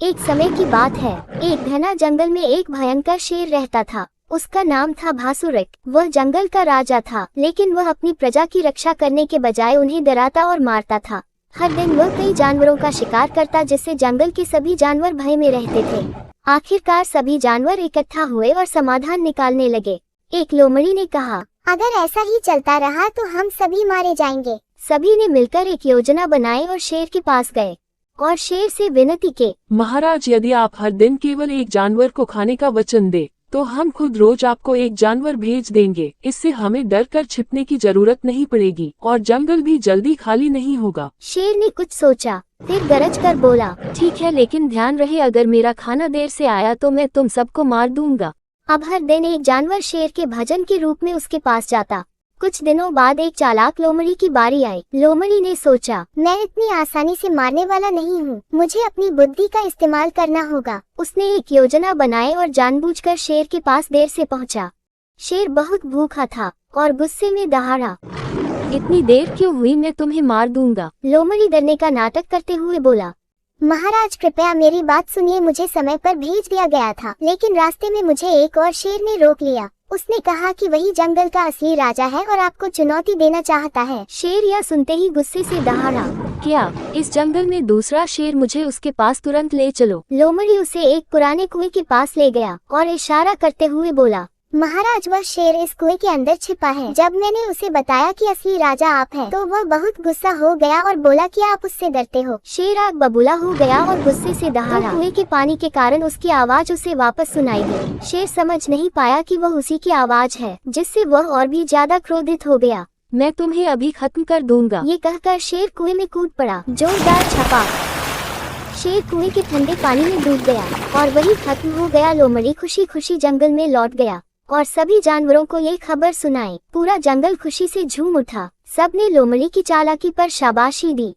एक समय की बात है, एक घना जंगल में एक भयंकर शेर रहता था। उसका नाम था भासुरिक। वह जंगल का राजा था, लेकिन वह अपनी प्रजा की रक्षा करने के बजाय उन्हें डराता और मारता था। हर दिन वह कई जानवरों का शिकार करता, जिससे जंगल के सभी जानवर भय में रहते थे। आखिरकार सभी जानवर इकट्ठा हुए और समाधान निकालने लगे। एक लोमड़ी ने कहा, अगर ऐसा ही चलता रहा तो हम सभी मारे जाएंगे। सभी ने मिलकर एक योजना बनाई और शेर के पास गए और शेर से विनती की, महाराज, यदि आप हर दिन केवल एक जानवर को खाने का वचन दे तो हम खुद रोज आपको एक जानवर भेज देंगे। इससे हमें डर कर छिपने की जरूरत नहीं पड़ेगी और जंगल भी जल्दी खाली नहीं होगा। शेर ने कुछ सोचा, फिर गरज कर बोला, ठीक है, लेकिन ध्यान रहे अगर मेरा खाना देर से आया तो मैं तुम सबको मार दूंगा। अब हर दिन एक जानवर शेर के भजन के रूप में उसके पास जाता। कुछ दिनों बाद एक चालाक लोमड़ी की बारी आई। लोमड़ी ने सोचा, मैं इतनी आसानी से मारने वाला नहीं हूँ, मुझे अपनी बुद्धि का इस्तेमाल करना होगा। उसने एक योजना बनाई और जानबूझकर शेर के पास देर से पहुँचा। शेर बहुत भूखा था और गुस्से में दहाड़ा, इतनी देर क्यों हुई, मैं तुम्हें मार दूंगा। लोमड़ी डरने का नाटक करते हुए बोला, महाराज कृपया मेरी बात सुनिए, मुझे समय पर भेज दिया गया था, लेकिन रास्ते में मुझे एक और शेर ने रोक लिया। उसने कहा कि वही जंगल का असली राजा है और आपको चुनौती देना चाहता है। शेर यह सुनते ही गुस्से से दहाड़ा, क्या इस जंगल में दूसरा शेर, मुझे उसके पास तुरंत ले चलो। लोमड़ी उसे एक पुराने कुएं के पास ले गया और इशारा करते हुए बोला, महाराज वह शेर इस कुएं के अंदर छिपा है। जब मैंने उसे बताया कि असली राजा आप हैं, तो वह बहुत गुस्सा हो गया और बोला कि आप उससे डरते हो। शेर आग बबूला हो गया और गुस्से से दहाड़ा। कुएं के पानी के कारण उसकी आवाज उसे वापस सुनाई दी। शेर समझ नहीं पाया कि वह उसी की आवाज है, जिससे वह और भी ज्यादा क्रोधित हो गया। मैं तुम्हें अभी खत्म कर दूंगा। ये कहकर शेर कुएं में कूद पड़ा। जोरदार छपाक, शेर कुएं के ठंडे पानी में डूब गया और वही खत्म हो गया। लोमड़ी खुशी खुशी जंगल में लौट गया और सभी जानवरों को ये खबर सुनाई। पूरा जंगल खुशी से झूम उठा। सबने लोमड़ी की चालाकी पर शाबाशी दी।